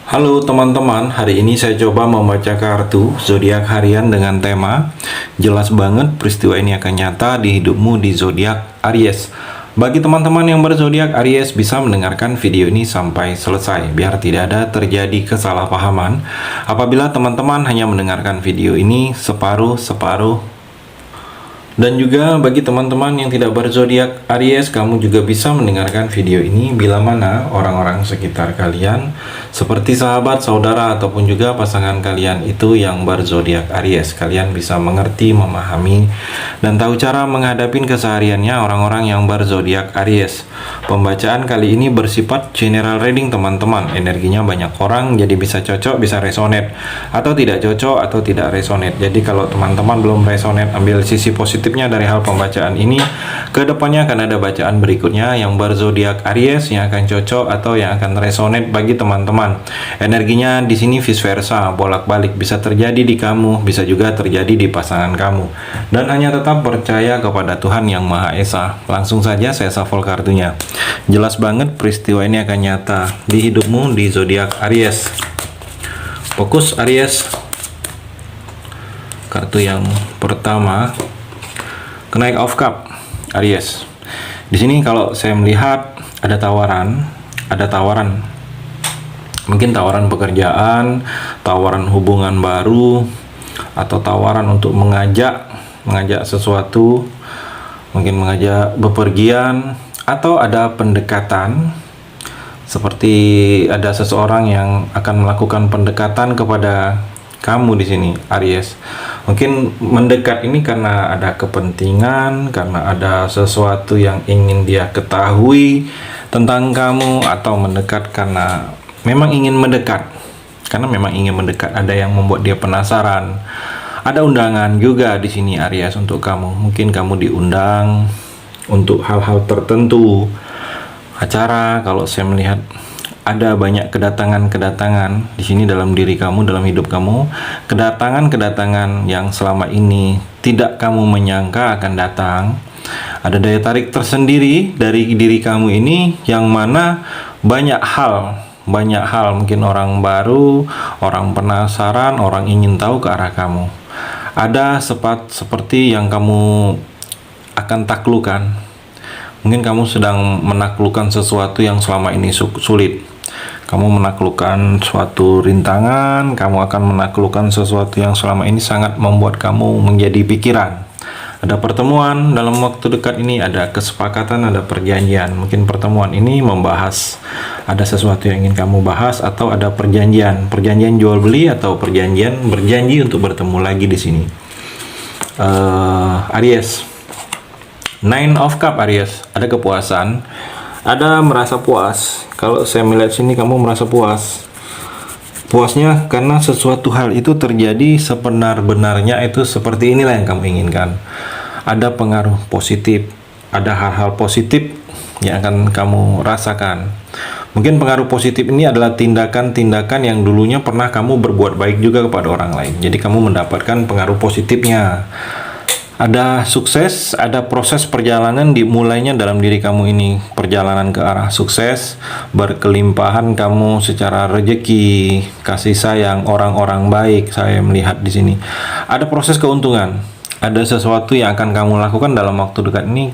Halo teman-teman, hari ini saya coba membaca kartu zodiak harian dengan tema jelas banget peristiwa ini akan nyata di hidupmu di zodiak Aries. Bagi teman-teman yang berzodiak Aries bisa mendengarkan video ini sampai selesai biar tidak ada terjadi kesalahpahaman apabila teman-teman hanya mendengarkan video ini separuh-separuh. Dan juga bagi teman-teman yang tidak berzodiak Aries, kamu juga bisa mendengarkan video ini bila mana orang-orang sekitar kalian seperti sahabat, saudara, ataupun juga pasangan kalian itu yang berzodiak Aries. Kalian bisa mengerti, memahami, dan tahu cara menghadapi kesehariannya orang-orang yang berzodiak Aries. Pembacaan kali ini bersifat general reading teman-teman. Energinya banyak orang, jadi bisa cocok, bisa resonate, atau tidak cocok, atau tidak resonate. Jadi kalau teman-teman belum resonate, ambil sisi positif dari hal pembacaan ini. Kedepannya akan ada bacaan berikutnya yang berzodiak Aries yang akan cocok atau yang akan resonate bagi teman-teman. Energinya di sini vice versa, bolak-balik, bisa terjadi di kamu, bisa juga terjadi di pasangan kamu. Dan hanya tetap percaya kepada Tuhan Yang Maha Esa. Langsung saja saya shuffle kartunya. Jelas banget peristiwa ini akan nyata di hidupmu di zodiak Aries. Fokus Aries. Kartu yang pertama, Knight of Cup Aries. Di sini kalau saya melihat ada tawaran, mungkin tawaran pekerjaan, tawaran hubungan baru, atau tawaran untuk mengajak sesuatu, mungkin mengajak bepergian, atau ada pendekatan seperti ada seseorang yang akan melakukan pendekatan kepada kamu di sini Aries. Mungkin mendekat ini karena ada kepentingan, karena ada sesuatu yang ingin dia ketahui tentang kamu, atau mendekat karena memang ingin mendekat. Karena memang ingin mendekat, ada yang membuat dia penasaran. Ada undangan juga di sini Aries untuk kamu. Mungkin kamu diundang untuk hal-hal tertentu. Acara, kalau saya melihat ada banyak kedatangan di sini dalam diri kamu, dalam hidup kamu, kedatangan yang selama ini tidak kamu menyangka akan datang. Ada daya tarik tersendiri dari diri kamu ini, yang mana banyak hal, mungkin orang baru, orang penasaran, orang ingin tahu ke arah kamu. Ada seperti yang kamu akan taklukkan. Mungkin kamu sedang menaklukkan sesuatu yang selama ini sulit. Kamu menaklukkan suatu rintangan, kamu akan menaklukkan sesuatu yang selama ini sangat membuat kamu menjadi pikiran. Ada pertemuan dalam waktu dekat ini, ada kesepakatan, ada perjanjian. Mungkin pertemuan ini membahas ada sesuatu yang ingin kamu bahas, atau ada perjanjian jual beli, atau berjanji untuk bertemu lagi di sini. Aries, Nine of Cup Aries, ada kepuasan, ada merasa puas. Kalau saya melihat sini kamu merasa puas. Puasnya karena sesuatu hal itu terjadi sebenar-benarnya, itu seperti inilah yang kamu inginkan. Ada pengaruh positif, ada hal-hal positif yang akan kamu rasakan. Mungkin pengaruh positif ini adalah tindakan-tindakan yang dulunya pernah kamu berbuat baik juga kepada orang lain. Jadi kamu mendapatkan pengaruh positifnya. Ada sukses, ada proses perjalanan dimulainya dalam diri kamu ini. Perjalanan ke arah sukses, berkelimpahan kamu secara rezeki, kasih sayang, orang-orang baik. Saya melihat di sini ada proses keuntungan. Ada sesuatu yang akan kamu lakukan dalam waktu dekat ini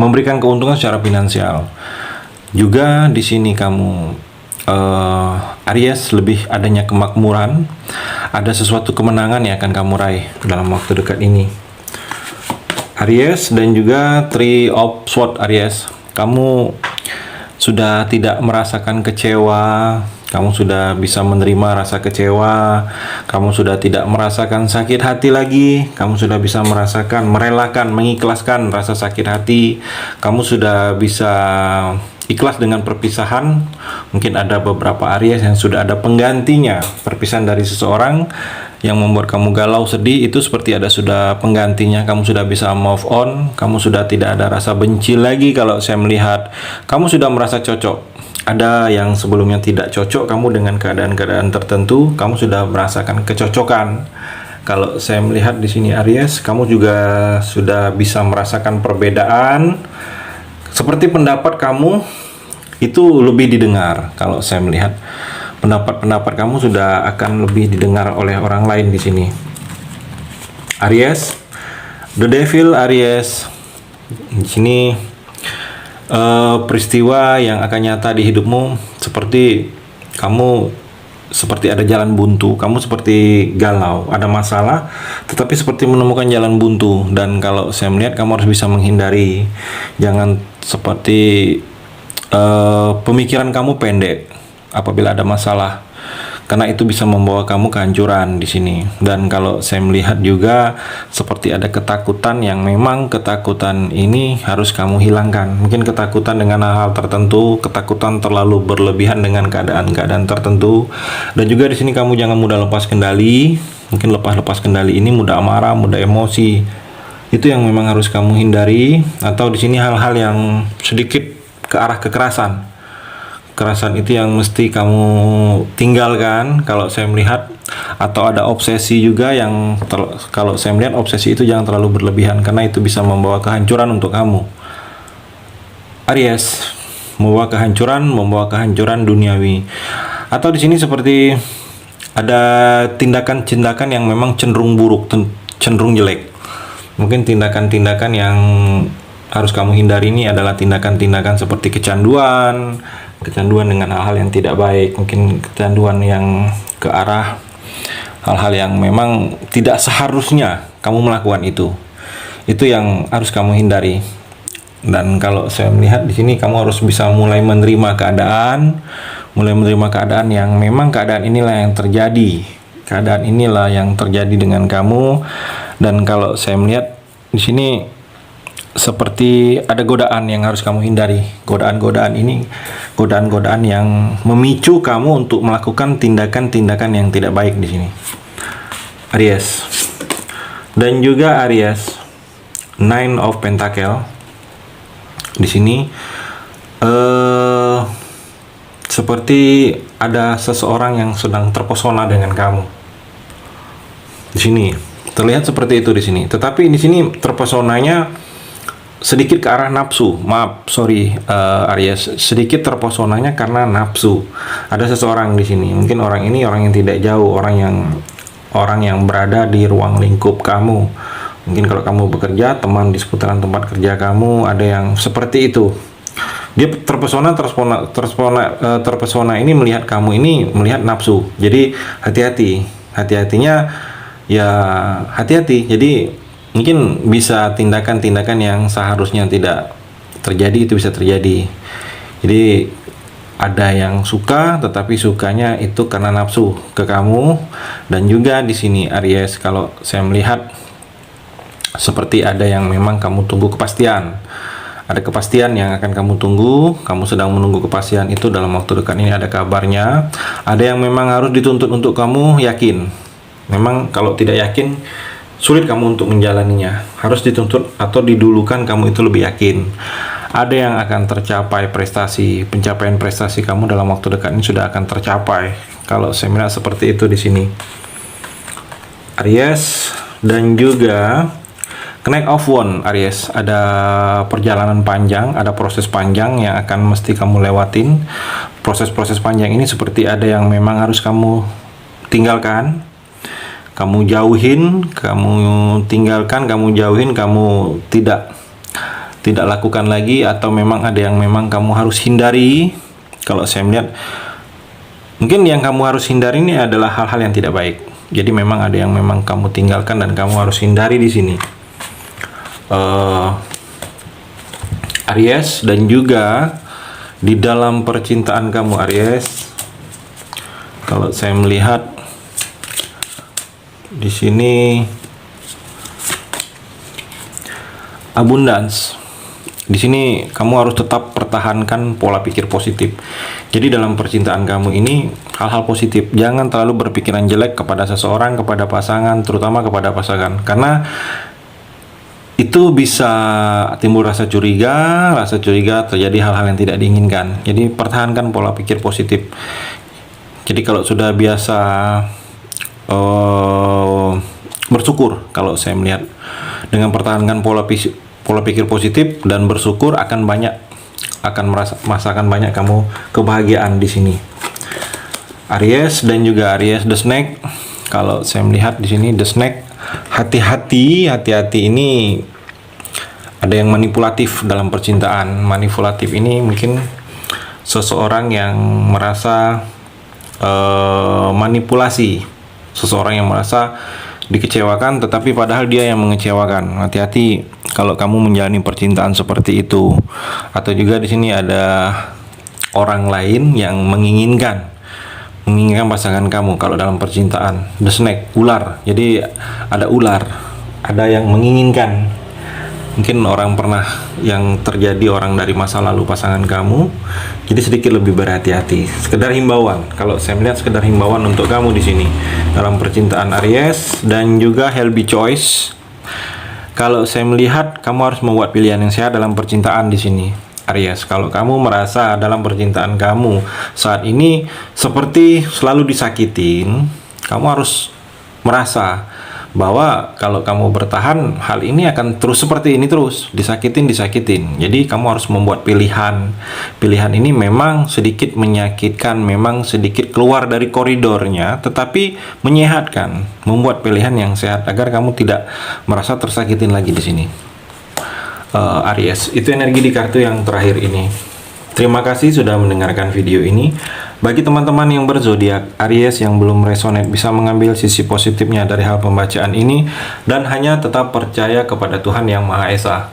memberikan keuntungan secara finansial. Juga di sini kamu Aries lebih adanya kemakmuran. Ada sesuatu kemenangan yang akan kamu raih dalam waktu dekat ini Aries. Dan juga Three of Swords Aries, kamu sudah tidak merasakan kecewa, kamu sudah bisa menerima rasa kecewa, kamu sudah tidak merasakan sakit hati lagi, kamu sudah bisa merasakan, merelakan, mengikhlaskan rasa sakit hati, kamu sudah bisa ikhlas dengan perpisahan. Mungkin ada beberapa Aries yang sudah ada penggantinya, perpisahan dari seseorang yang membuat kamu galau, sedih, itu seperti ada sudah penggantinya. Kamu sudah bisa move on, kamu sudah tidak ada rasa benci lagi. Kalau saya melihat kamu sudah merasa cocok. Ada yang sebelumnya tidak cocok kamu dengan keadaan-keadaan tertentu, kamu sudah merasakan kecocokan. Kalau saya melihat di sini Aries, kamu juga sudah bisa merasakan perbedaan. Seperti pendapat kamu itu lebih didengar. Kalau saya melihat pendapat-pendapat kamu sudah akan lebih didengar oleh orang lain di sini. Aries, The Devil Aries. Di sini peristiwa yang akan nyata di hidupmu seperti kamu seperti ada jalan buntu, kamu seperti galau, ada masalah, tetapi seperti menemukan jalan buntu. Dan kalau saya melihat kamu harus bisa menghindari, jangan seperti pemikiran kamu pendek apabila ada masalah, karena itu bisa membawa kamu kehancuran di sini. Dan kalau saya melihat juga seperti ada ketakutan yang memang ketakutan ini harus kamu hilangkan. Mungkin ketakutan dengan hal-hal tertentu, ketakutan terlalu berlebihan dengan keadaan-keadaan tertentu. Dan juga di sini kamu jangan mudah lepas kendali. Mungkin lepas kendali ini mudah amarah, mudah emosi. Itu yang memang harus kamu hindari. Atau di sini hal-hal yang sedikit ke arah kekerasan. Kekerasan itu yang mesti kamu tinggalkan kalau saya melihat. Atau ada obsesi juga yang kalau saya melihat obsesi itu jangan terlalu berlebihan, karena itu bisa membawa kehancuran untuk kamu. Aries, membawa kehancuran duniawi. Atau di sini seperti ada tindakan-tindakan yang memang cenderung buruk, cenderung jelek. Mungkin tindakan-tindakan yang harus kamu hindari ini adalah tindakan-tindakan seperti kecanduan dengan hal-hal yang tidak baik. Mungkin kecanduan yang ke arah hal-hal yang memang tidak seharusnya kamu melakukan itu yang harus kamu hindari. Dan kalau saya melihat di sini kamu harus bisa mulai menerima keadaan yang memang keadaan inilah yang terjadi dengan kamu. Dan kalau saya melihat di sini seperti ada godaan yang harus kamu hindari. Godaan-godaan yang memicu kamu untuk melakukan tindakan-tindakan yang tidak baik di sini. Aries. Dan juga Aries, Nine of Pentacle. Di sini seperti ada seseorang yang sedang terpesona dengan kamu. Di sini terlihat seperti itu di sini. Tetapi di sini terpesonanya sedikit ke arah nafsu. Aries, sedikit terpesonanya karena nafsu. Ada seseorang di sini. Mungkin orang ini orang yang tidak jauh, orang yang berada di ruang lingkup kamu. Mungkin kalau kamu bekerja, teman di seputaran tempat kerja kamu, ada yang seperti itu. Dia terpesona ini melihat kamu ini melihat nafsu. Jadi hati-hatinya ya hati-hati. Jadi mungkin bisa tindakan-tindakan yang seharusnya tidak terjadi itu bisa terjadi. Jadi ada yang suka, tetapi sukanya itu karena nafsu ke kamu. Dan juga di sini Aries, kalau saya melihat seperti ada yang memang kamu tunggu kepastian. Ada kepastian yang akan kamu tunggu. Kamu sedang menunggu kepastian itu dalam waktu dekat ini ada kabarnya. Ada yang memang harus dituntut untuk kamu yakin. Memang kalau tidak yakin sulit kamu untuk menjalaninya. Harus dituntut atau didulukan kamu itu lebih yakin. Ada yang akan tercapai pencapaian prestasi kamu dalam waktu dekat ini sudah akan tercapai. Kalau saya melihat seperti itu di sini. Aries. Dan juga Knight of Wands, Aries, ada perjalanan panjang, ada proses panjang yang akan mesti kamu lewatin. Proses-proses panjang ini seperti ada yang memang harus kamu tinggalkan, kamu jauhin, kamu tidak lakukan lagi, atau memang ada yang memang kamu harus hindari. Kalau saya melihat mungkin yang kamu harus hindari ini adalah hal-hal yang tidak baik. Jadi memang ada yang memang kamu tinggalkan dan kamu harus hindari di sini. Aries. Dan juga di dalam percintaan kamu Aries, kalau saya melihat di sini abundance. Di sini kamu harus tetap pertahankan pola pikir positif. Jadi dalam percintaan kamu ini hal-hal positif. Jangan terlalu berpikiran jelek kepada seseorang, kepada pasangan, terutama kepada pasangan. Karena itu bisa timbul rasa curiga terjadi hal-hal yang tidak diinginkan. Jadi pertahankan pola pikir positif. Jadi kalau sudah biasa bersyukur, kalau saya melihat dengan pertahankan pola pikir positif dan bersyukur akan merasakan banyak kamu kebahagiaan di sini. Aries dan juga Aries the Snake. Kalau saya melihat di sini the Snake, hati-hati ini ada yang manipulatif dalam percintaan. Manipulatif ini mungkin seseorang yang merasa manipulasi, seseorang yang merasa dikecewakan tetapi padahal dia yang mengecewakan. Hati-hati kalau kamu menjalani percintaan seperti itu. Atau juga di sini ada orang lain yang menginginkan pasangan kamu. Kalau dalam percintaan the Snake, ular. Jadi ada ular, ada yang menginginkan. Mungkin orang pernah yang terjadi orang dari masa lalu pasangan kamu. Jadi sedikit lebih berhati-hati. Sekedar himbauan. Kalau saya melihat sekedar himbauan untuk kamu di sini dalam percintaan Aries dan juga healthy choice. Kalau saya melihat kamu harus membuat pilihan yang sehat dalam percintaan di sini, Aries. Kalau kamu merasa dalam percintaan kamu saat ini seperti selalu disakitin, kamu harus merasa bahwa kalau kamu bertahan, hal ini akan terus seperti ini, terus disakitin. Jadi kamu harus membuat pilihan. Pilihan ini memang sedikit menyakitkan, memang sedikit keluar dari koridornya, tetapi menyehatkan. Membuat pilihan yang sehat agar kamu tidak merasa tersakitin lagi di sini. Aries, itu energi di kartu yang terakhir ini. Terima kasih sudah mendengarkan video ini. Bagi teman-teman yang berzodiak Aries yang belum resonate, bisa mengambil sisi positifnya dari hal pembacaan ini dan hanya tetap percaya kepada Tuhan Yang Maha Esa.